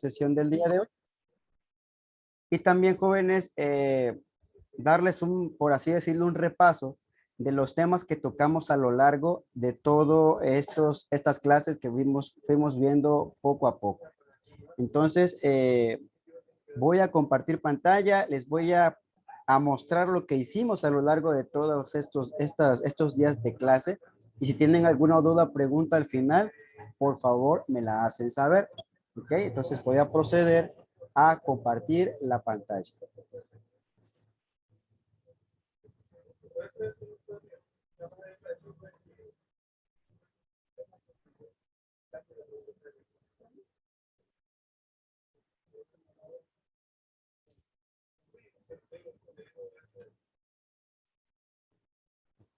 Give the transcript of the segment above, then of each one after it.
sesión del día de hoy. Y también, jóvenes, darles por así decirlo, un repaso de los temas que tocamos a lo largo de todo estas clases que fuimos viendo poco a poco. Entonces, voy a compartir pantalla, les voy a mostrar lo que hicimos a lo largo de todos estos días de clase. Y si tienen alguna duda o pregunta al final, por favor, me la hacen saber. ¿Ok? Entonces voy a proceder a compartir la pantalla.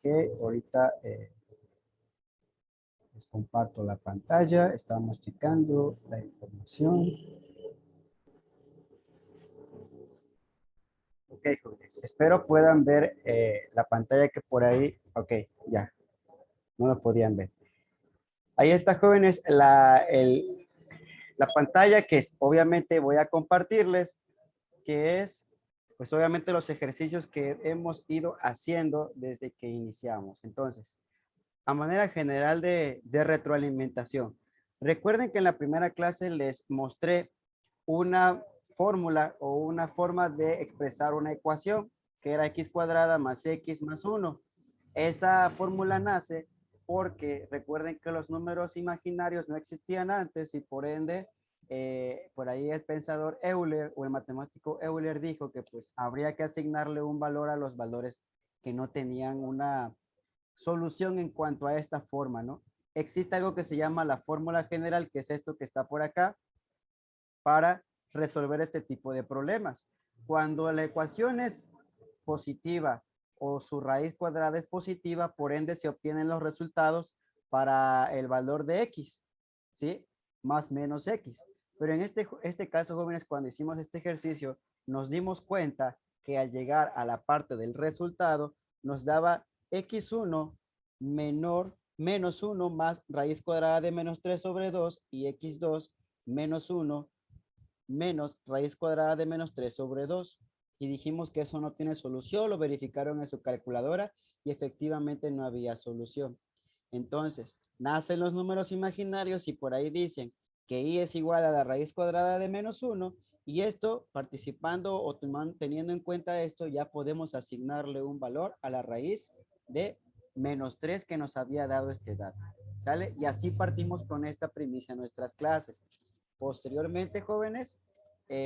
Ok, ahorita les comparto la pantalla, estamos checando la información. Ok, jóvenes, espero puedan ver la pantalla que por ahí, ok, ya, no lo podían ver. Ahí está, jóvenes, la pantalla que obviamente voy a compartirles, que es, pues obviamente los ejercicios que hemos ido haciendo desde que iniciamos. Entonces, a manera general de retroalimentación. Recuerden que en la primera clase les mostré una fórmula o una forma de expresar una ecuación que era x cuadrada más x más 1. Esa fórmula nace porque recuerden que los números imaginarios no existían antes y por ende, por ahí el pensador Euler o el matemático Euler dijo que pues habría que asignarle un valor a los valores que no tenían una solución en cuanto a esta forma, ¿no? Existe algo que se llama la fórmula general, que es esto que está por acá, para resolver este tipo de problemas. Cuando la ecuación es positiva o su raíz cuadrada es positiva, por ende se obtienen los resultados para el valor de x, ¿sí? Más menos x. Pero en este caso, jóvenes, cuando hicimos este ejercicio, nos dimos cuenta que al llegar a la parte del resultado, nos daba x1 menos 1 más raíz cuadrada de menos 3 sobre 2 y x2 menos 1 menos raíz cuadrada de menos 3 sobre 2. Y dijimos que eso no tiene solución, lo verificaron en su calculadora y efectivamente no había solución. Entonces, nacen los números imaginarios y por ahí dicen que y es igual a la raíz cuadrada de menos 1 y esto, participando o teniendo en cuenta esto, ya podemos asignarle un valor a la raíz de menos 3 que nos había dado este dato. ¿Sale? Y así partimos con esta primicia en nuestras clases. Posteriormente, jóvenes,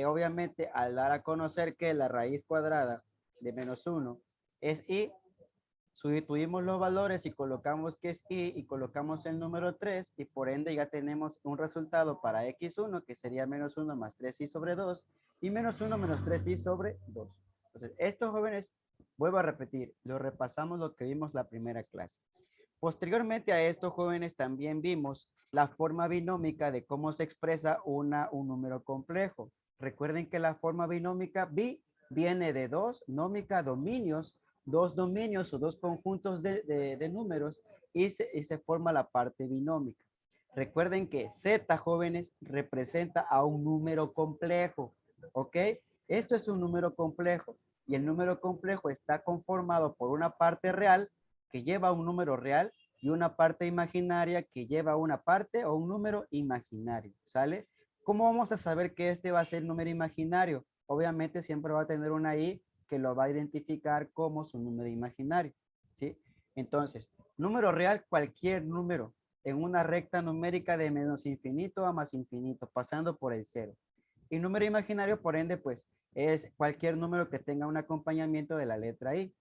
obviamente al dar a conocer que la raíz cuadrada de menos 1 es y, sustituimos los valores y colocamos que es y colocamos el número 3 y por ende ya tenemos un resultado para x1 que sería menos 1 más 3y sobre 2 y menos 1 menos 3y sobre 2. Entonces, estos jóvenes, vuelvo a repetir, lo repasamos lo que vimos la primera clase. Posteriormente a esto, jóvenes, también vimos la forma binómica de cómo se expresa un número complejo. Recuerden que la forma binómica viene de dos nómica dominios, dos dominios o dos conjuntos de números y se forma la parte binómica. Recuerden que Z, jóvenes, representa a un número complejo, ¿ok? Esto es un número complejo y el número complejo está conformado por una parte real que lleva un número real y una parte imaginaria que lleva una parte o un número imaginario, ¿sale? ¿Cómo vamos a saber que este va a ser el número imaginario? Obviamente siempre va a tener una i que lo va a identificar como su número imaginario, ¿sí? Entonces, número real, cualquier número en una recta numérica de menos infinito a más infinito, pasando por el cero. Y número imaginario, por ende, pues, es cualquier número que tenga un acompañamiento de la letra i.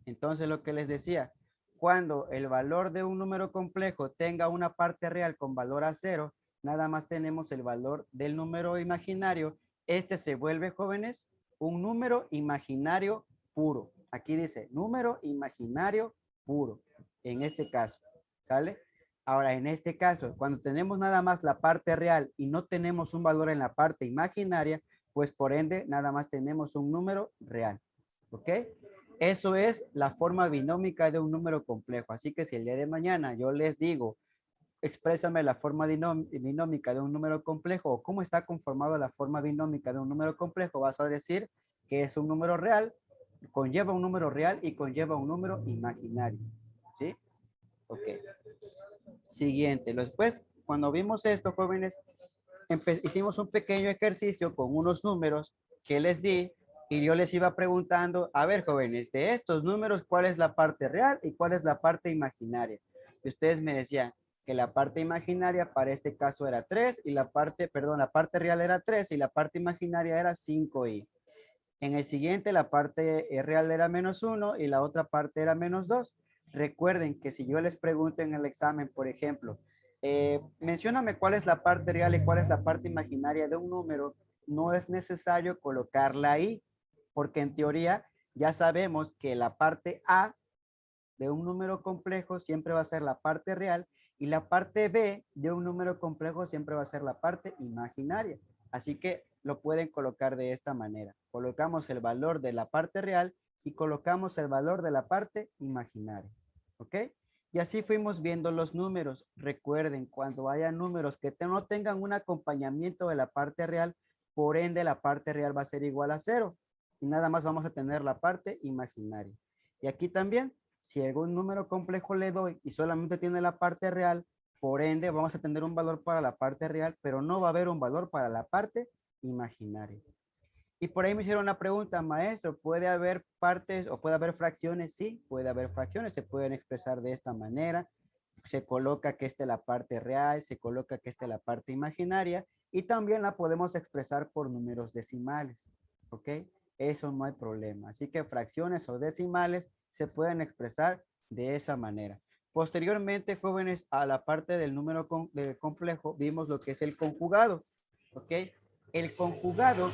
Entonces, lo que les decía, cuando el valor de un número complejo tenga una parte real con valor a cero, nada más tenemos el valor del número imaginario. Este se vuelve, jóvenes, un número imaginario puro. Aquí dice número imaginario puro, en este caso, ¿sale? Ahora, en este caso, cuando tenemos nada más la parte real y no tenemos un valor en la parte imaginaria, pues por ende, nada más tenemos un número real, ¿ok? Eso es la forma binómica de un número complejo. Así que si el día de mañana yo les digo exprésame la forma binómica de un número complejo o cómo está conformado la forma binómica de un número complejo, vas a decir que es un número real, conlleva un número real y conlleva un número imaginario. ¿Sí? Ok. Siguiente. Después, cuando vimos esto, jóvenes, hicimos un pequeño ejercicio con unos números que les di y yo les iba preguntando, a ver, jóvenes, de estos números, ¿cuál es la parte real y cuál es la parte imaginaria? Y ustedes me decían que la parte imaginaria para este caso era 3 y la parte, perdón, la parte real era 3 y la parte imaginaria era 5i. En el siguiente, la parte real era -1 y la otra parte era -2. Recuerden que si yo les pregunto en el examen, por ejemplo, mencióname cuál es la parte real y cuál es la parte imaginaria de un número, no es necesario colocarla ahí, porque en teoría ya sabemos que la parte A de un número complejo siempre va a ser la parte real y la parte B de un número complejo siempre va a ser la parte imaginaria. Así que lo pueden colocar de esta manera. Colocamos el valor de la parte real y colocamos el valor de la parte imaginaria. ¿Ok? Y así fuimos viendo los números. Recuerden, cuando haya números que no tengan un acompañamiento de la parte real, por ende la parte real va a ser igual a 0. Y nada más vamos a tener la parte imaginaria. Y aquí también, si algún número complejo le doy y solamente tiene la parte real, por ende vamos a tener un valor para la parte real, pero no va a haber un valor para la parte imaginaria. Y por ahí me hicieron una pregunta, maestro, ¿puede haber partes o puede haber fracciones? Sí, puede haber fracciones, se pueden expresar de esta manera. Se coloca que esta es la parte real, se coloca que esta es la parte imaginaria y también la podemos expresar por números decimales, ¿ok? Eso no hay problema. Así que fracciones o decimales se pueden expresar de esa manera. Posteriormente, jóvenes, a la parte del número del complejo, vimos lo que es el conjugado, ¿ok? El conjugado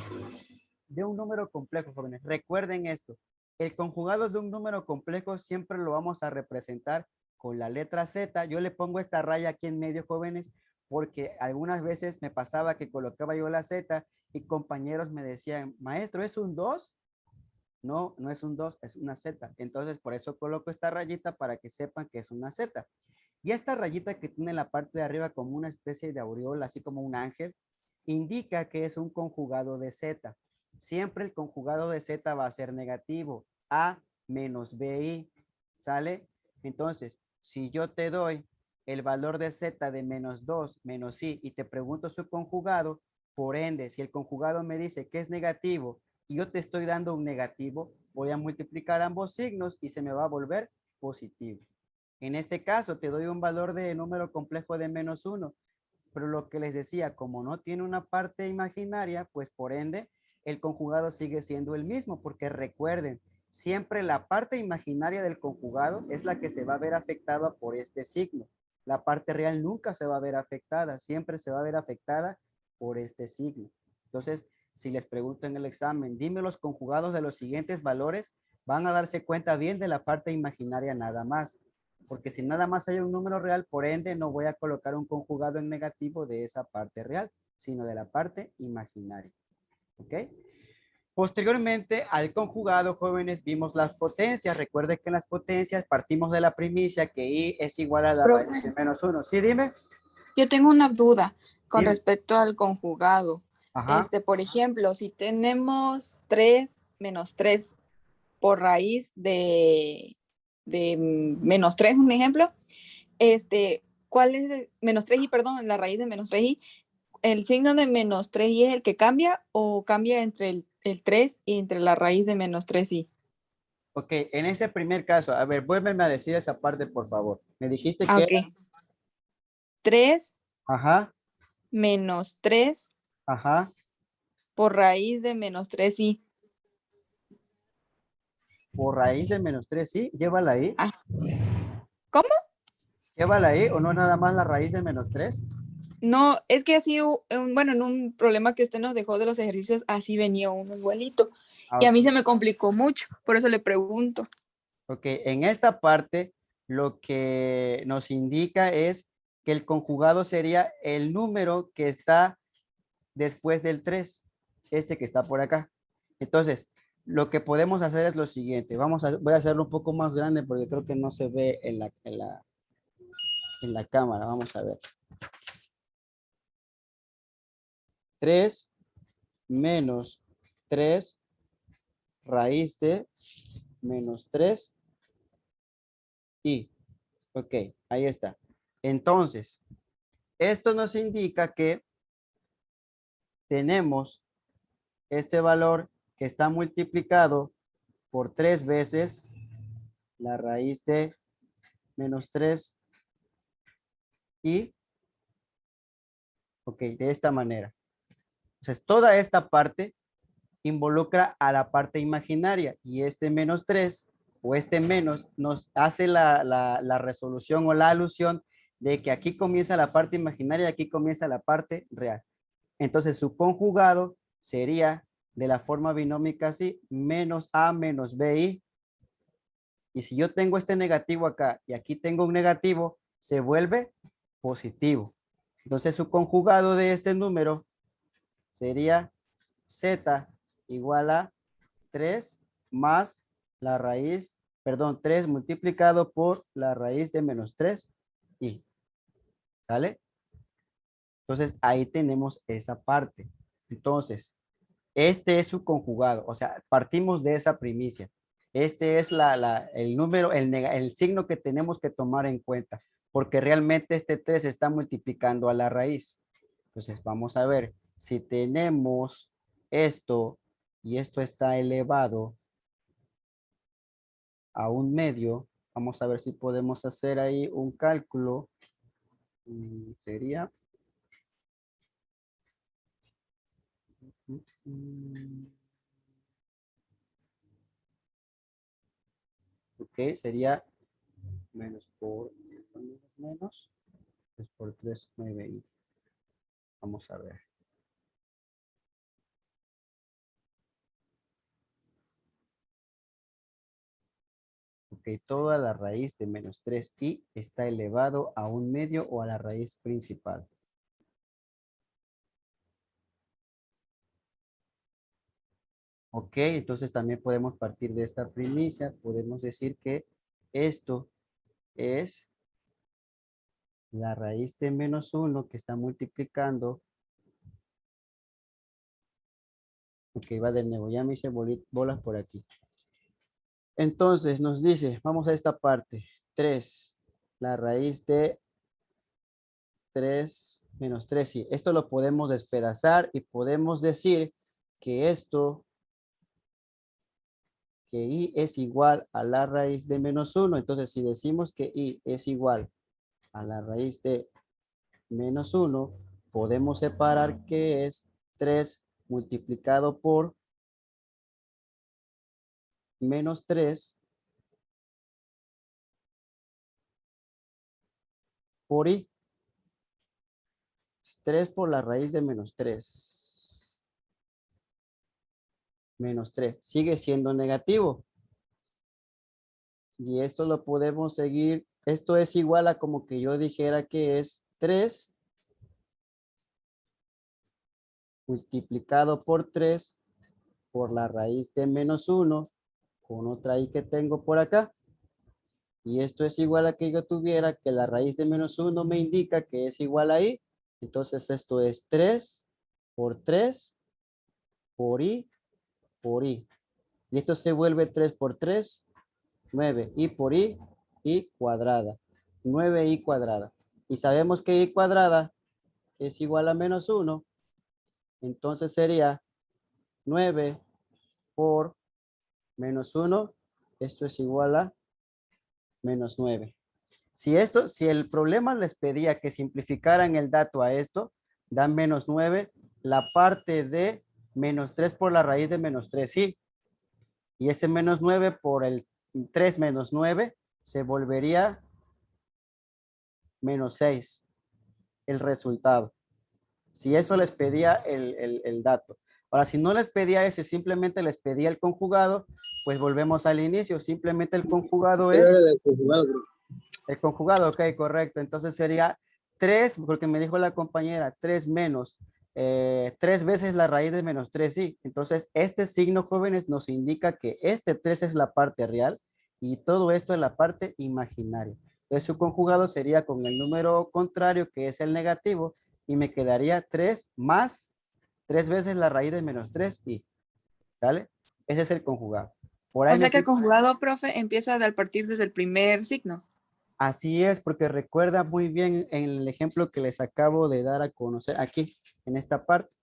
de un número complejo, jóvenes. Recuerden esto. El conjugado de un número complejo siempre lo vamos a representar con la letra Z. Yo le pongo esta raya aquí en medio, jóvenes, porque algunas veces me pasaba que colocaba yo la Z y compañeros me decían, maestro, ¿es un 2? No, no es un 2, es una Z. Entonces, por eso coloco esta rayita para que sepan que es una Z. Y esta rayita que tiene en la parte de arriba como una especie de aureola, así como un ángel, indica que es un conjugado de Z. Siempre el conjugado de Z va a ser negativo. A menos BI. ¿Sale? Entonces, si yo te doy el valor de Z de -2 menos I y te pregunto su conjugado, por ende, si el conjugado me dice que es negativo y yo te estoy dando un negativo, voy a multiplicar ambos signos y se me va a volver positivo. En este caso, te doy un valor de número complejo de -1, pero lo que les decía, como no tiene una parte imaginaria, pues por ende, el conjugado sigue siendo el mismo, porque recuerden, siempre la parte imaginaria del conjugado es la que se va a ver afectada por este signo. La parte real nunca se va a ver afectada, siempre se va a ver afectada por este signo. Entonces, si les pregunto en el examen, dime los conjugados de los siguientes valores, van a darse cuenta bien de la parte imaginaria nada más. Porque si nada más hay un número real, por ende no voy a colocar un conjugado en negativo de esa parte real, sino de la parte imaginaria. ¿Ok? Posteriormente al conjugado, jóvenes, vimos las potencias. Recuerden que en las potencias partimos de la primicia que i es igual a la Profe, raíz de -1. Sí, dime. yo tengo una duda con Dime. respecto al conjugado. Ajá. Por ejemplo, si tenemos 3 menos 3 por raíz de -3, un ejemplo, ¿cuál es menos 3i, perdón, la raíz de menos 3i? ¿El signo de menos 3i es el que cambia o cambia entre el 3 y entre la raíz de menos 3i? Ok, en ese primer caso, a ver, vuélveme a decir esa parte, por favor. Me dijiste Ah, que... ok. 3 Ajá, menos 3 ajá. por raíz de menos 3i. Por raíz de -3, sí, llévala ahí. Ah, ¿cómo? Llévala ahí, o no nada más la raíz de -3. No, es que así, bueno, en un problema que usted nos dejó de los ejercicios, así venía uno igualito. Ah, Y a ok. mí se me complicó mucho, por eso le pregunto. Ok, en esta parte lo que nos indica es que el conjugado sería el número que está después del 3, este que está por acá. Entonces, lo que podemos hacer es lo siguiente. Voy a hacerlo un poco más grande porque creo que no se ve en la cámara. Vamos a ver. 3 menos 3 raíz de menos 3 y. Ok, ahí está. Entonces, esto nos indica que tenemos este valor que está multiplicado por 3 veces la raíz de menos 3 y, ok, de esta manera. Entonces, toda esta parte involucra a la parte imaginaria y este menos 3 o este menos nos hace la resolución o la alusión de que aquí comienza la parte imaginaria y aquí comienza la parte real. Entonces, su conjugado sería de la forma binómica así, menos A menos BI. Y si yo tengo este negativo acá y aquí tengo un negativo, se vuelve positivo. Entonces, su conjugado de este número sería Z igual a 3 más la raíz, perdón, 3 multiplicado por la raíz de menos 3 y, ¿sale? Entonces, ahí tenemos esa parte. Entonces, este es su conjugado, o sea, partimos de esa primicia. Este es el número, el signo que tenemos que tomar en cuenta, porque realmente este 3 está multiplicando a la raíz. Entonces, vamos a ver, si tenemos esto y esto está elevado a un medio, vamos a ver si podemos hacer ahí un cálculo. Sería... Ok, sería menos por menos, es por 3, 9 y vamos a ver. Ok, toda la raíz de menos 3i está elevado a un medio o a la raíz principal. Ok, entonces también podemos partir de esta primicia. Podemos decir que esto es la raíz de menos 1 que está multiplicando. Ok, va de nuevo. Ya me hice bolas por aquí. Entonces nos dice, vamos a esta parte. 3, la raíz de 3 menos 3. Sí, esto lo podemos despedazar y podemos decir que esto, que i es igual a la raíz de menos 1. Entonces, si decimos que i es igual a la raíz de menos 1, podemos separar que es 3 multiplicado por menos 3 por i. 3 por la raíz de menos 3. Menos 3. Sigue siendo negativo. Y esto lo podemos seguir. Esto es igual a como que yo dijera que es 3 multiplicado por 3 por la raíz de menos 1 con otra i que tengo por acá. Y esto es igual a que yo tuviera que la raíz de menos 1 me indica que es igual a i. Entonces esto es 3 por 3 por i por i. Y esto se vuelve 3 por 3, 9 i por i cuadrada. 9i cuadrada. Y sabemos que i cuadrada es igual a menos 1. Entonces sería 9 por menos 1. Esto es igual a menos 9. Si el problema les pedía que simplificaran el dato a esto, dan menos 9, la parte de menos 3 por la raíz de menos 3, sí. Y ese menos 9 por el 3 menos 9 se volvería menos 6, el resultado. Si eso les pedía el dato. Ahora, si no les pedía ese, simplemente les pedía el conjugado, pues volvemos al inicio. Simplemente el conjugado es... El conjugado, ok, correcto. Entonces sería 3, porque me dijo la compañera, 3 menos 3 veces la raíz de menos 3, sí. Entonces, este signo, jóvenes, nos indica que este 3 es la parte real y todo esto es la parte imaginaria. Entonces su conjugado sería con el número contrario, que es el negativo, y me quedaría 3 más 3 veces la raíz de menos 3i. ¿Sale? Ese es el conjugado. Por ahí O me sea que el pide. conjugado, profe, empieza al partir desde el primer signo. Así es, porque recuerda muy bien en el ejemplo que les acabo de dar a conocer aquí, en esta parte.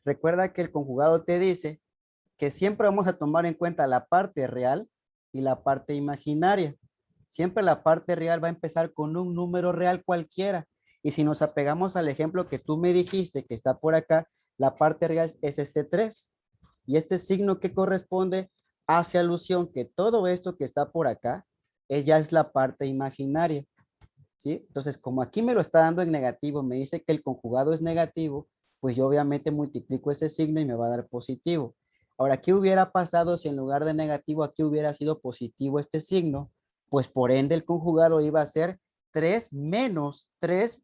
Recuerda que el conjugado te dice que siempre vamos a tomar en cuenta la parte real y la parte imaginaria. Siempre la parte real va a empezar con un número real cualquiera. Y si nos apegamos al ejemplo que tú me dijiste que está por acá, la parte real es este 3. Y este signo que corresponde hace alusión que todo esto que está por acá ya es la parte imaginaria. ¿Sí? Entonces, como aquí me lo está dando en negativo, me dice que el conjugado es negativo, pues yo obviamente multiplico ese signo y me va a dar positivo. Ahora, ¿qué hubiera pasado si en lugar de negativo aquí hubiera sido positivo este signo? Pues por ende el conjugado iba a ser 3 menos 3,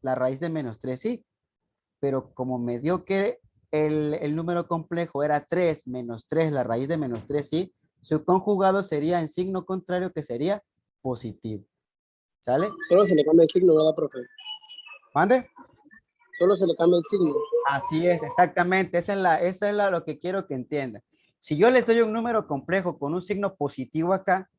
la raíz de menos 3, sí. Pero como me dio que el número complejo era 3 menos 3, la raíz de menos 3, sí, su conjugado sería en signo contrario, que sería positivo. ¿Sale? Solo se le cambia el signo, ¿verdad, profe? ¿Mande? Solo se le cambia el signo. Así es, exactamente. Lo que quiero que entiendan. Si yo les doy un número complejo con un signo positivo acá,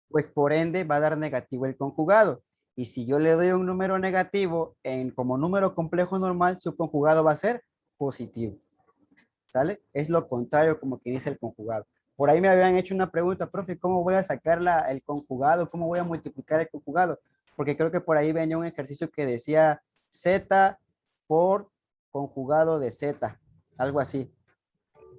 pues por ende va a dar negativo el conjugado. Y si yo le doy un número negativo como número complejo normal, su conjugado va a ser positivo. ¿Sale? Es lo contrario como que dice el conjugado. Por ahí me habían hecho una pregunta, profe, ¿cómo voy a sacar el conjugado? ¿Cómo voy a multiplicar el conjugado? Porque creo que por ahí venía un ejercicio que decía z por conjugado de z, algo así.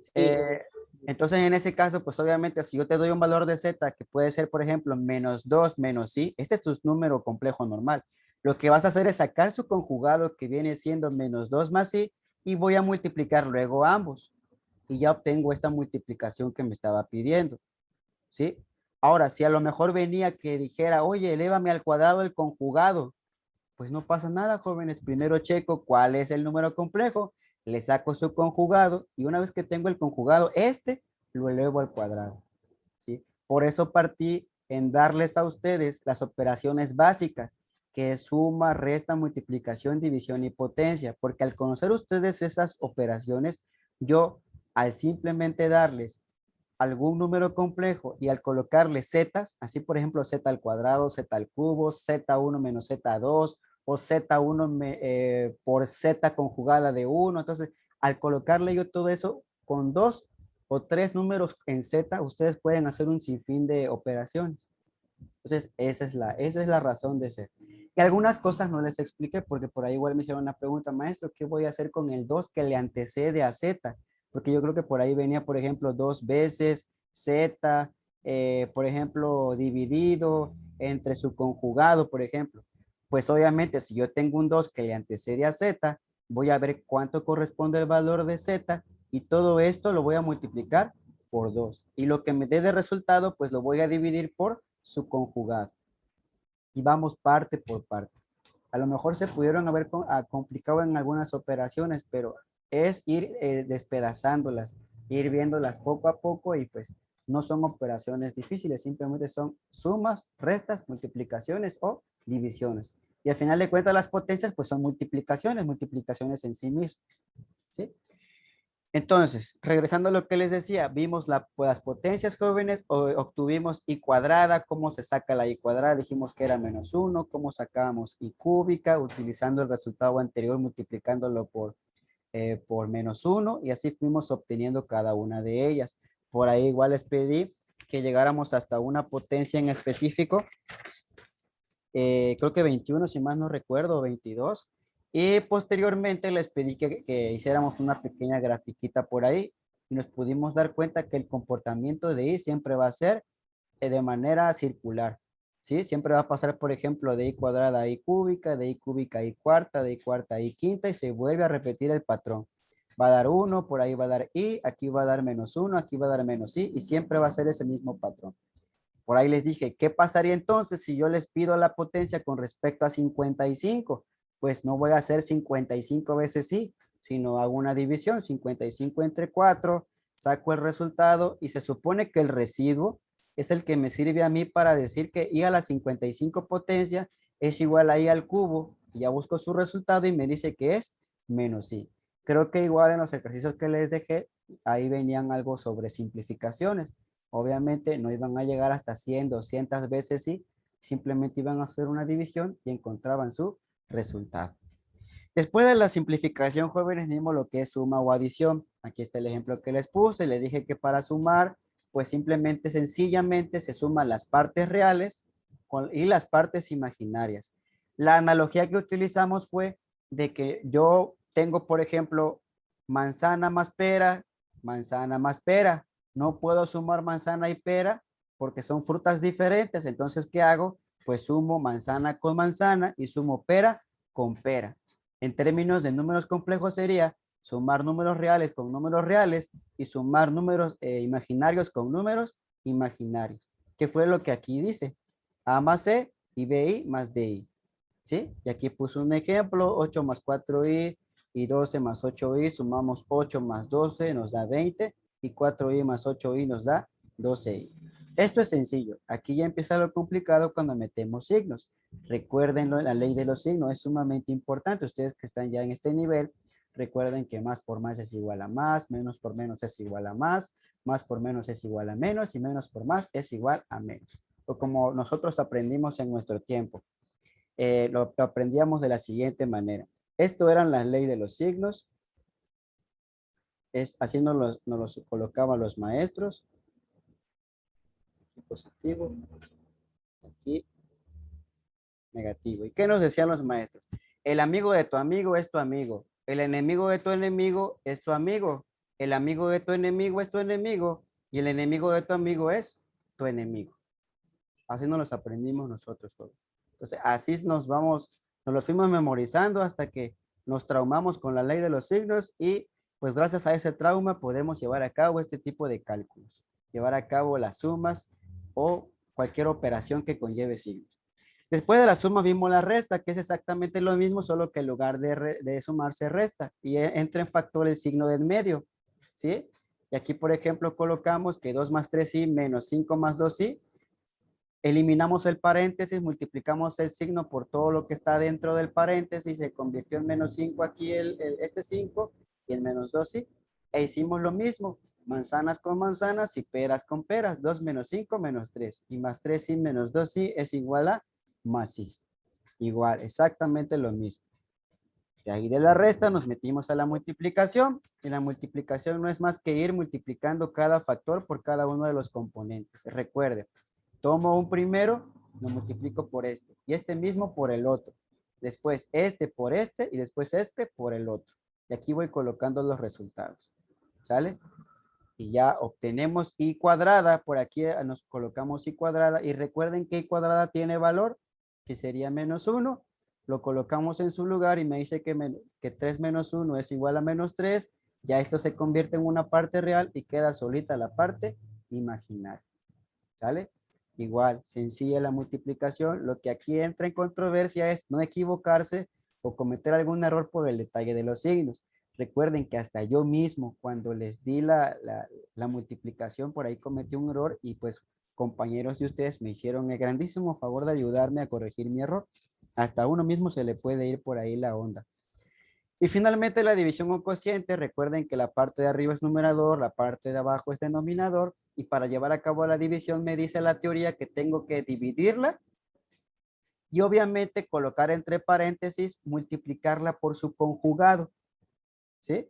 Sí, sí, Eh, entonces, en ese caso, pues obviamente, si yo te doy un valor de z, que puede ser, por ejemplo, menos 2 menos i, este es tu número complejo normal. Lo que vas a hacer es sacar su conjugado, que viene siendo menos 2 más i, y voy a multiplicar luego ambos. Y ya obtengo esta multiplicación que me estaba pidiendo. ¿Sí? Ahora, si a lo mejor venía que dijera, oye, elévame al cuadrado el conjugado, pues no pasa nada, jóvenes. Primero checo cuál es el número complejo, le saco su conjugado y una vez que tengo el conjugado, lo elevo al cuadrado. ¿Sí? Por eso partí en darles a ustedes las operaciones básicas, que es suma, resta, multiplicación, división y potencia, porque al conocer ustedes esas operaciones, yo al simplemente darles algún número complejo y al colocarle zetas, así por ejemplo z al cuadrado, z al cubo, z1 menos z2 o z1 por z conjugada de 1, entonces al colocarle yo todo eso con 2 o 3 números en z, ustedes pueden hacer un sinfín de operaciones. Entonces esa es la razón de ser. Y algunas cosas no les expliqué porque por ahí igual me hicieron una pregunta, maestro, ¿qué voy a hacer con el 2 que le antecede a z? Porque yo creo que por ahí venía, por ejemplo, 2 veces z, por ejemplo, dividido entre su conjugado, por ejemplo. Pues obviamente, si yo tengo un 2 que le antecede a z, voy a ver cuánto corresponde el valor de z y todo esto lo voy a multiplicar por 2. Y lo que me dé de resultado, pues lo voy a dividir por su conjugado. Y vamos parte por parte. A lo mejor se pudieron haber complicado en algunas operaciones, pero es ir despedazándolas, ir viéndolas poco a poco y pues no son operaciones difíciles, simplemente son sumas, restas, multiplicaciones o divisiones. Y al final de cuentas las potencias pues son multiplicaciones, multiplicaciones en sí mismas. ¿Sí? Entonces, regresando a lo que les decía, vimos las potencias jóvenes, obtuvimos i cuadrada, cómo se saca la i cuadrada, dijimos que era menos 1, cómo sacábamos i cúbica, utilizando el resultado anterior, multiplicándolo por menos 1, y así fuimos obteniendo cada una de ellas. Por ahí igual les pedí que llegáramos hasta una potencia en específico, creo que 21, si más no recuerdo, 22. Y posteriormente les pedí que hiciéramos una pequeña grafiquita por ahí y nos pudimos dar cuenta que el comportamiento de i siempre va a ser de manera circular. ¿Sí? Siempre va a pasar, por ejemplo, de i cuadrada a i cúbica, de i cúbica a i cuarta, de i cuarta a i quinta y se vuelve a repetir el patrón. Va a dar 1, por ahí va a dar i, aquí va a dar menos 1, aquí va a dar menos i y siempre va a ser ese mismo patrón. Por ahí les dije, ¿qué pasaría entonces si yo les pido la potencia con respecto a 55? Pues no voy a hacer 55 veces sí, sino hago una división, 55 entre 4, saco el resultado y se supone que el residuo es el que me sirve a mí para decir que i a la 55 potencia es igual a i al cubo. Y ya busco su resultado y me dice que es menos i. Creo que igual en los ejercicios que les dejé, ahí venían algo sobre simplificaciones. Obviamente no iban a llegar hasta 100, 200 veces i, simplemente iban a hacer una división y encontraban su resultado. Después de la simplificación, jóvenes, vimos lo que es suma o adición. Aquí está el ejemplo que les puse. Le dije que para sumar, pues simplemente, sencillamente, se suman las partes reales y las partes imaginarias. La analogía que utilizamos fue de que yo tengo, por ejemplo, manzana más pera, manzana más pera. No puedo sumar manzana y pera porque son frutas diferentes. Entonces, ¿qué hago? Pues sumo manzana con manzana y sumo pera con pera. En términos de números complejos sería sumar números reales con números reales y sumar números imaginarios con números imaginarios. ¿Qué fue lo que aquí dice? A más C y BI más DI. ¿Sí? Y aquí puse un ejemplo, 8 más 4i y 12 más 8i, sumamos 8 más 12 nos da 20 y 4i más 8i nos da 12i. Esto es sencillo. Aquí ya empieza lo complicado cuando metemos signos. Recuerden la ley de los signos, es sumamente importante. Ustedes que están ya en este nivel, recuerden que más por más es igual a más, menos por menos es igual a más por menos es igual a menos y menos por más es igual a menos. O como nosotros aprendimos en nuestro tiempo. Lo aprendíamos de la siguiente manera. Esto eran las leyes de los signos. Así nos los colocaban los maestros. Aquí positivo. Aquí negativo. ¿Y qué nos decían los maestros? El amigo de tu amigo es tu amigo. El enemigo de tu enemigo es tu amigo. El amigo de tu enemigo es tu enemigo. Y el enemigo de tu amigo es tu enemigo. Así nos los aprendimos nosotros todos. Entonces, así nos los fuimos memorizando hasta que nos traumamos con la ley de los signos y pues gracias a ese trauma podemos llevar a cabo este tipo de cálculos, llevar a cabo las sumas o cualquier operación que conlleve signos. Después de la suma vimos la resta, que es exactamente lo mismo, solo que en lugar de sumar se resta y entra en factor el signo del medio, ¿sí? Y aquí, por ejemplo, colocamos que 2 más 3i menos 5 más 2i. Eliminamos el paréntesis, multiplicamos el signo por todo lo que está dentro del paréntesis, se convirtió en menos 5 aquí este 5 y en menos 2 sí. E hicimos lo mismo, manzanas con manzanas y peras con peras, 2 menos 5 menos 3 y más 3 sí menos 2 sí es igual a más sí. Igual, exactamente lo mismo. De ahí de la resta nos metimos a la multiplicación y la multiplicación no es más que ir multiplicando cada factor por cada uno de los componentes. Recuerde, tomo un primero, lo multiplico por este y este mismo por el otro. Después este por este y después este por el otro. Y aquí voy colocando los resultados. ¿Sale? Y ya obtenemos i cuadrada. Por aquí nos colocamos i cuadrada y recuerden que i cuadrada tiene valor, que sería menos 1. Lo colocamos en su lugar y me dice que 3 menos 1 es igual a menos 3. Ya esto se convierte en una parte real y queda solita la parte imaginaria. ¿Sale? Igual, sencilla la multiplicación. Lo que aquí entra en controversia es no equivocarse o cometer algún error por el detalle de los signos. Recuerden que hasta yo mismo, cuando les di la multiplicación, por ahí cometí un error y pues compañeros de ustedes me hicieron el grandísimo favor de ayudarme a corregir mi error. Hasta uno mismo se le puede ir por ahí la onda. Y finalmente la división con cociente, recuerden que la parte de arriba es numerador, la parte de abajo es denominador, y para llevar a cabo la división me dice la teoría que tengo que dividirla y obviamente colocar entre paréntesis, multiplicarla por su conjugado, ¿sí?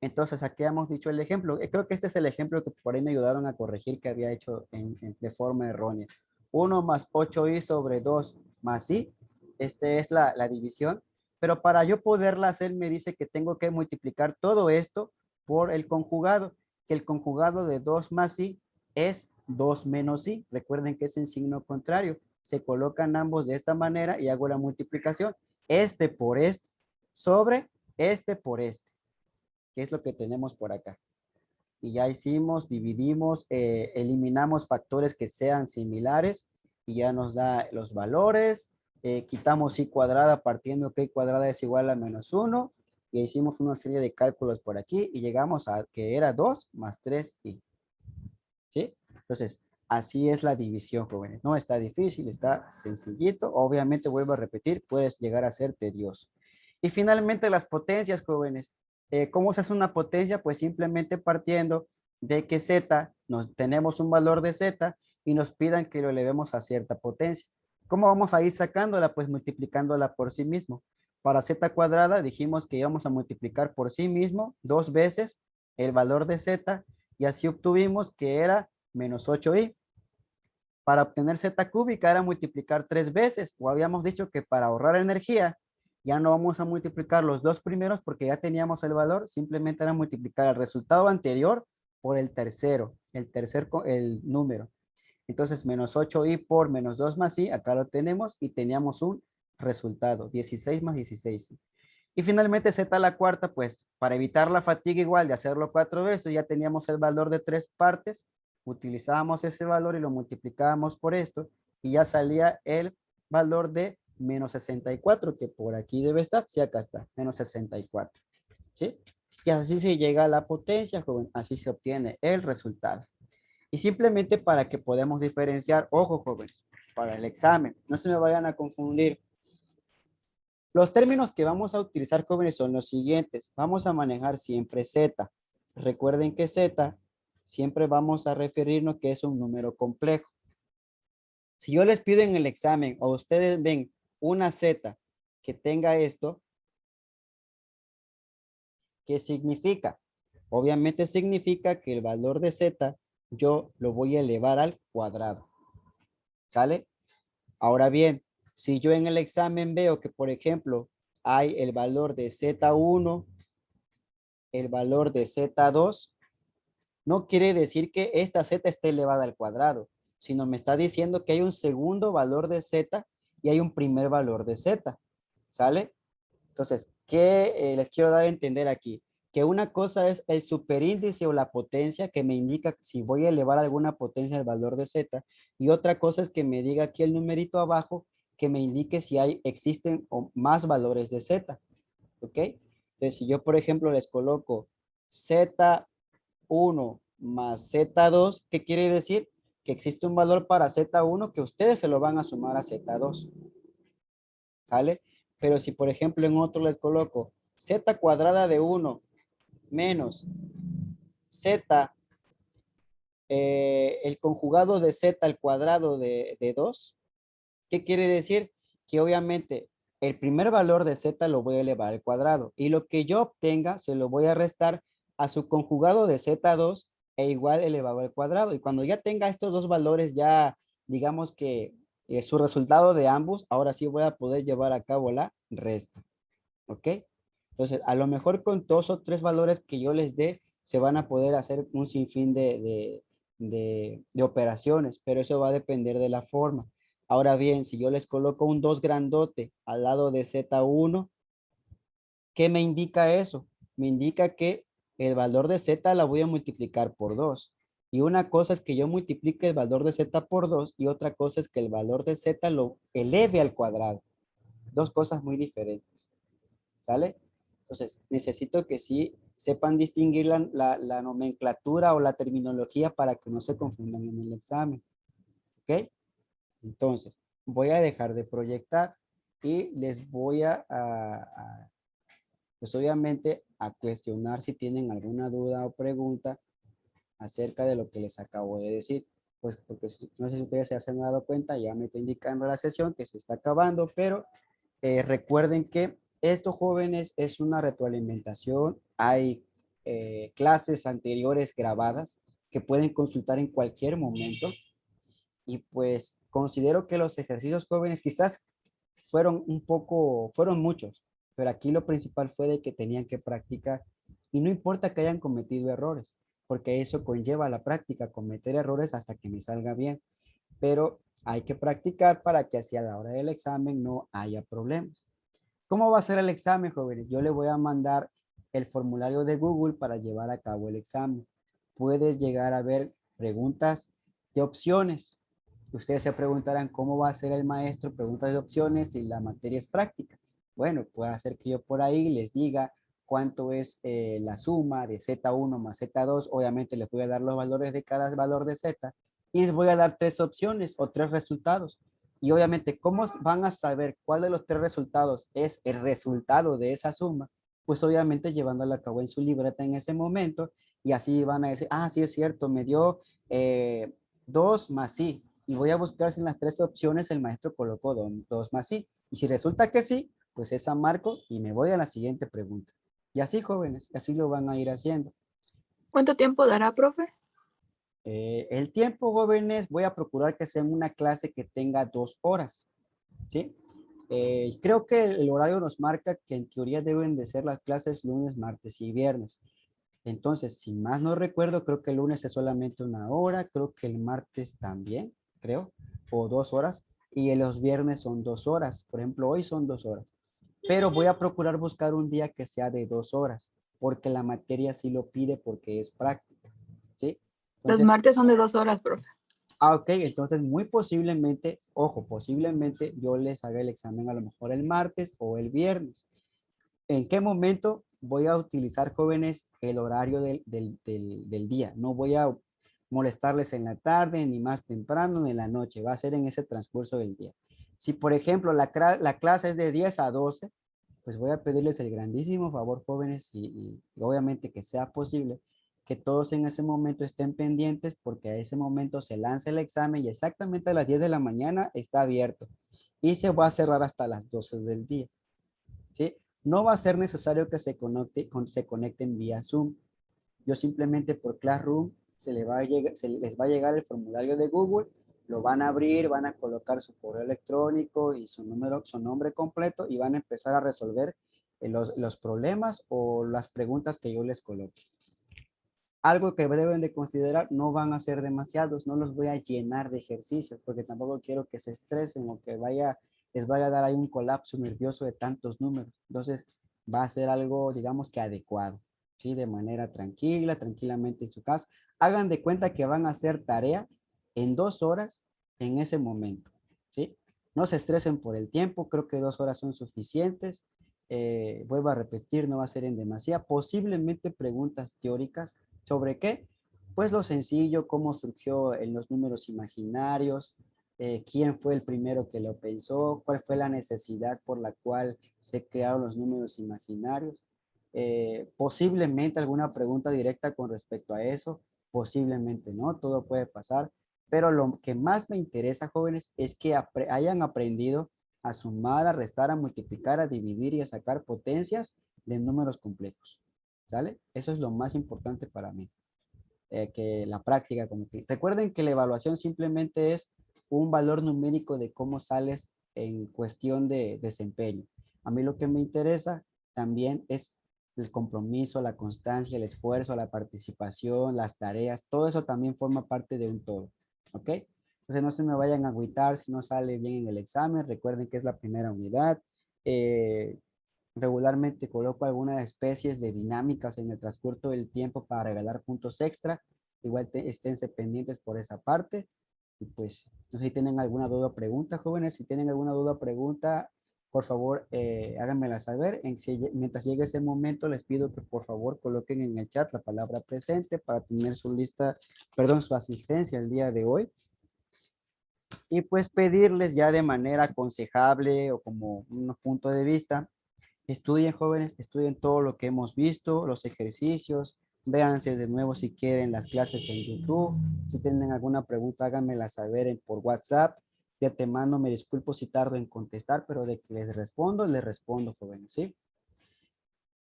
Entonces aquí hemos dicho el ejemplo, creo que este es el ejemplo que por ahí me ayudaron a corregir que había hecho de forma errónea. 1 más 8i sobre 2 más i, esta es la división. Pero para yo poderla hacer me dice que tengo que multiplicar todo esto por el conjugado, que el conjugado de 2 más i es 2 menos i. Recuerden que es en signo contrario. Se colocan ambos de esta manera y hago la multiplicación. Este por este sobre este por este, que es lo que tenemos por acá. Y ya hicimos, dividimos, eliminamos factores que sean similares y ya nos da los valores. Quitamos i cuadrada partiendo que i cuadrada es igual a menos 1 y hicimos una serie de cálculos por aquí y llegamos a que era 2 más 3i. ¿Sí? Entonces, Así es la división, jóvenes. No está difícil, está sencillito. Obviamente, vuelvo a repetir, puedes llegar a ser tedioso. Y finalmente, las potencias, jóvenes. ¿Cómo se hace una potencia? Pues simplemente partiendo de que z, tenemos un valor de z y nos pidan que lo elevemos a cierta potencia. ¿Cómo vamos a ir sacándola? Pues multiplicándola por sí mismo. Para z cuadrada dijimos que íbamos a multiplicar por sí mismo 2 veces el valor de z y así obtuvimos que era menos 8i. Para obtener z cúbica era multiplicar 3 veces, o habíamos dicho que para ahorrar energía ya no vamos a multiplicar los dos primeros porque ya teníamos el valor, simplemente era multiplicar el resultado anterior por el tercero, el número. Entonces, menos 8i por menos 2 más i, acá lo tenemos y teníamos un resultado, 16 más 16. Y finalmente z a la cuarta, pues para evitar la fatiga igual de hacerlo 4 veces, ya teníamos el valor de 3 partes, utilizábamos ese valor y lo multiplicábamos por esto y ya salía el valor de menos 64, que por aquí debe estar, sí, acá está, menos 64, ¿sí? Y así se llega a la potencia, joven, así se obtiene el resultado. Y simplemente para que podamos diferenciar, ojo, jóvenes, para el examen, no se me vayan a confundir. Los términos que vamos a utilizar, jóvenes, son los siguientes. Vamos a manejar siempre z. Recuerden que z siempre vamos a referirnos que es un número complejo. Si yo les pido en el examen o ustedes ven una z que tenga esto, ¿qué significa? Obviamente significa que el valor de z yo lo voy a elevar al cuadrado. ¿Sale? Ahora bien, si yo en el examen veo que, por ejemplo, hay el valor de z1, el valor de z2, no quiere decir que esta z esté elevada al cuadrado, sino me está diciendo que hay un segundo valor de z y hay un primer valor de z. ¿Sale? Entonces, ¿qué les quiero dar a entender aquí? Que una cosa es el superíndice o la potencia que me indica si voy a elevar alguna potencia al valor de z, y otra cosa es que me diga aquí el numerito abajo que me indique si existen o más valores de z. ¿Ok? Entonces, si yo, por ejemplo, les coloco z1 más z2, ¿qué quiere decir? Que existe un valor para z1 que ustedes se lo van a sumar a z2. ¿Sale? Pero si, por ejemplo, en otro les coloco z cuadrada de 1 menos z, el conjugado de z al cuadrado de 2, ¿qué quiere decir? Que obviamente el primer valor de z lo voy a elevar al cuadrado y lo que yo obtenga se lo voy a restar a su conjugado de z2 e igual elevado al cuadrado. Y cuando ya tenga estos dos valores, ya digamos que su resultado de ambos, ahora sí voy a poder llevar a cabo la resta. ¿Ok? Entonces, a lo mejor con todos o tres valores que yo les dé, se van a poder hacer un sinfín de operaciones, pero eso va a depender de la forma. Ahora bien, si yo les coloco un 2 grandote al lado de z1, ¿qué me indica eso? Me indica que el valor de z la voy a multiplicar por 2. Y una cosa es que yo multiplique el valor de z por 2 y otra cosa es que el valor de z lo eleve al cuadrado. Dos cosas muy diferentes. ¿Sale? Entonces, necesito que sí sepan distinguir la nomenclatura o la terminología para que no se confundan en el examen. ¿Ok? Entonces, voy a dejar de proyectar y les voy pues obviamente, a cuestionar si tienen alguna duda o pregunta acerca de lo que les acabo de decir. Pues porque no sé si ustedes se han dado cuenta, ya me está indicando la sesión que se está acabando, pero recuerden que esto, jóvenes, es una retroalimentación. Hay clases anteriores grabadas que pueden consultar en cualquier momento. Y pues considero que los ejercicios, jóvenes, quizás fueron muchos, pero aquí lo principal fue de que tenían que practicar. Y no importa que hayan cometido errores, porque eso conlleva a la práctica, cometer errores hasta que me salga bien. Pero hay que practicar para que así a la hora del examen no haya problemas. ¿Cómo va a ser el examen, jóvenes? Yo le voy a mandar el formulario de Google para llevar a cabo el examen. Puedes llegar a ver preguntas de opciones. Ustedes se preguntarán cómo va a ser el maestro, preguntas de opciones y la materia es práctica. Bueno, puede hacer que yo por ahí les diga cuánto es la suma de Z1 más Z2. Obviamente les voy a dar los valores de cada valor de Z y les voy a dar 3 opciones o 3 resultados. Y obviamente, ¿cómo van a saber cuál de los 3 resultados es el resultado de esa suma? Pues obviamente llevándola a cabo en su libreta en ese momento y así van a decir, ah, sí es cierto, me dio 2 más sí. Y voy a buscar si en las 3 opciones el maestro colocó 2 más sí. Y si resulta que sí, pues esa marco y me voy a la siguiente pregunta. Y así, jóvenes, así lo van a ir haciendo. ¿Cuánto tiempo dará, profe? El tiempo, jóvenes, voy a procurar que sea una clase que tenga 2 horas, ¿sí? Creo que el horario nos marca que en teoría deben de ser las clases lunes, martes y viernes. Entonces, si más no recuerdo, creo que el lunes es solamente 1 hora, creo que el martes también, creo, o 2 horas, y en los viernes son 2 horas. Por ejemplo, hoy son 2 horas. Pero voy a procurar buscar un día que sea de 2 horas, porque la materia sí lo pide porque es práctica, ¿sí? Los Entonces, martes son de 2 horas, profe. ok, entonces muy posiblemente, ojo, posiblemente yo les haga el examen a lo mejor el martes o el viernes. ¿En qué momento voy a utilizar, jóvenes, el horario del día? No voy a molestarles en la tarde, ni más temprano, ni en la noche. Va a ser en ese transcurso del día. Si, por ejemplo, la clase es de 10 a 12, pues voy a pedirles el grandísimo favor, jóvenes, y obviamente que sea posible, que todos en ese momento estén pendientes porque a ese momento se lanza el examen y exactamente a las 10 de la mañana está abierto y se va a cerrar hasta las 12 del día. ¿Sí? No va a ser necesario que se conecten vía Zoom. Yo simplemente por Classroom se les va a llegar el formulario de Google, lo van a abrir, van a colocar su correo electrónico y su nombre completo y van a empezar a resolver los problemas o las preguntas que yo les coloque. Algo que deben de considerar, no van a ser demasiados, no los voy a llenar de ejercicios, porque tampoco quiero que se estresen o que les vaya a dar ahí un colapso nervioso de tantos números. Entonces, va a ser algo, digamos que adecuado, ¿sí? De manera tranquila, tranquilamente en su casa. Hagan de cuenta que van a hacer tarea en 2 horas en ese momento, ¿sí? No se estresen por el tiempo, creo que 2 horas son suficientes. Vuelvo a repetir, no va a ser en demasía. Posiblemente preguntas teóricas. ¿Sobre qué? Pues lo sencillo, cómo surgió en los números imaginarios, quién fue el primero que lo pensó, cuál fue la necesidad por la cual se crearon los números imaginarios. Posiblemente alguna pregunta directa con respecto a eso, posiblemente no, todo puede pasar, pero lo que más me interesa, jóvenes, es que hayan aprendido a sumar, a restar, a multiplicar, a dividir y a sacar potencias de números complejos. ¿Sale? Eso es lo más importante para mí, que la práctica. Recuerden que la evaluación simplemente es un valor numérico de cómo sales en cuestión de desempeño. A mí lo que me interesa también es el compromiso, la constancia, el esfuerzo, la participación, las tareas, todo eso también forma parte de un todo, ¿ok? Entonces no se me vayan a agüitar si no sale bien en el examen, recuerden que es la primera unidad. Eh, Regularmente coloco algunas especies de dinámicas en el transcurso del tiempo para regalar puntos extra. Igual esténse pendientes por esa parte. Y pues, no sé si tienen alguna duda o pregunta, jóvenes. Si tienen alguna duda o pregunta, por favor, háganmela saber. Mientras llegue ese momento, les pido que por favor coloquen en el chat la palabra presente para tener su lista, perdón, su asistencia el día de hoy. Y pues pedirles ya de manera aconsejable o como un punto de vista. Estudien, jóvenes, estudien todo lo que hemos visto, los ejercicios, véanse de nuevo si quieren las clases en YouTube. Si tienen alguna pregunta, háganmela saber por WhatsApp. De antemano me disculpo si tardo en contestar, pero de que les respondo, jóvenes, ¿sí?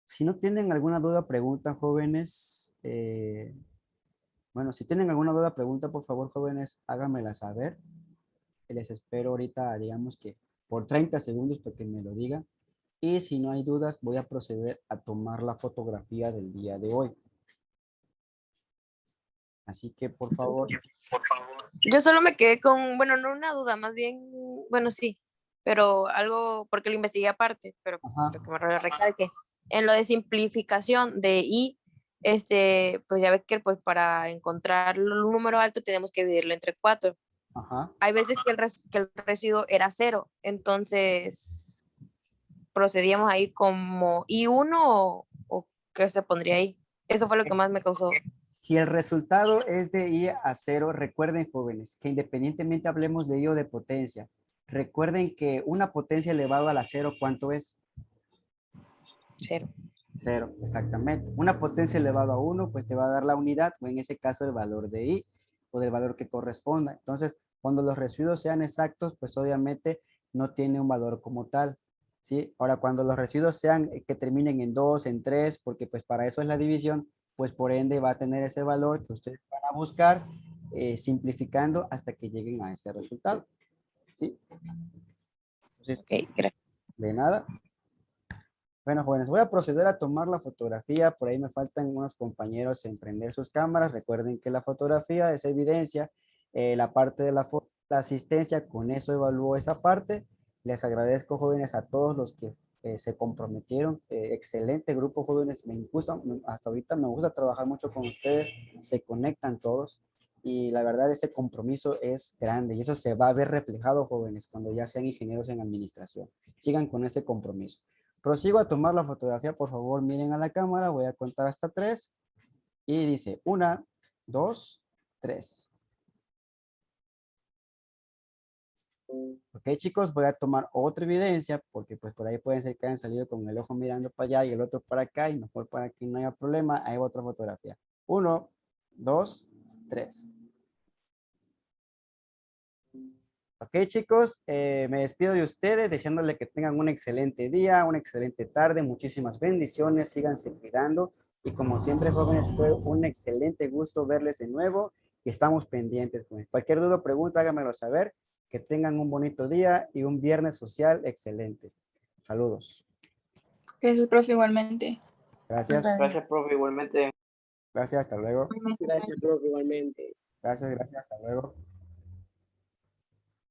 Si no tienen alguna duda, pregunta, jóvenes. Bueno, si tienen alguna duda, pregunta, por favor, jóvenes, háganmela saber. Les espero ahorita, digamos que por 30 segundos para que me lo digan. Y si no hay dudas, voy a proceder a tomar la fotografía del día de hoy. Así que, por favor. Yo solo me quedé con, bueno, no una duda, más bien, bueno, sí, pero algo, porque lo investigué aparte, pero Ajá, lo que me recalque, en lo de simplificación de i, pues ya ves que pues para encontrar un número alto tenemos que dividirlo entre 4. ajá. Hay veces que el residuo era 0, entonces procedíamos ahí como i1 o qué se pondría ahí. Eso fue lo que más me causó. Si el resultado es de I a 0, recuerden, jóvenes, que independientemente hablemos de I o de potencia, recuerden que una potencia elevada a la 0, ¿cuánto es? 0. 0, exactamente. Una potencia elevada a 1, pues te va a dar la unidad, o en ese caso el valor de I, o del valor que corresponda. Entonces, cuando los residuos sean exactos, pues obviamente no tiene un valor como tal, ¿sí? Ahora, cuando los residuos sean que terminen en 2, en 3, porque pues para eso es la división, pues por ende va a tener ese valor que ustedes van a buscar simplificando hasta que lleguen a ese resultado, ¿sí? Entonces, Ok, gracias. de nada. Bueno, jóvenes, voy a proceder a tomar la fotografía. Por ahí me faltan unos compañeros en prender sus cámaras. Recuerden que la fotografía es evidencia. La parte de la asistencia, con eso evalúo esa parte. Les agradezco, jóvenes, a todos los que se comprometieron. Excelente grupo, jóvenes. Me gusta, hasta ahorita me gusta trabajar mucho con ustedes. Se conectan todos. Y la verdad, ese compromiso es grande. Y eso se va a ver reflejado, jóvenes, cuando ya sean ingenieros en administración. Sigan con ese compromiso. Prosigo a tomar la fotografía, por favor, miren a la cámara, voy a contar hasta 3 y dice 1, 2, 3. Ok, chicos, voy a tomar otra evidencia porque pues por ahí pueden ser que hayan salido con el ojo mirando para allá y el otro para acá y mejor para que no haya problema, hay otra fotografía. 1, 2, 3. Ok, chicos, me despido de ustedes deseándole que tengan un excelente día, una excelente tarde, muchísimas bendiciones, síganse cuidando y como siempre, jóvenes, fue un excelente gusto verles de nuevo y estamos pendientes. Jóvenes. Cualquier duda o pregunta, háganmelo saber, que tengan un bonito día y un viernes social excelente. Saludos. Gracias, profe, igualmente. Gracias. Gracias, profe, igualmente. Gracias, hasta luego. Gracias, profe, igualmente. Gracias, hasta luego.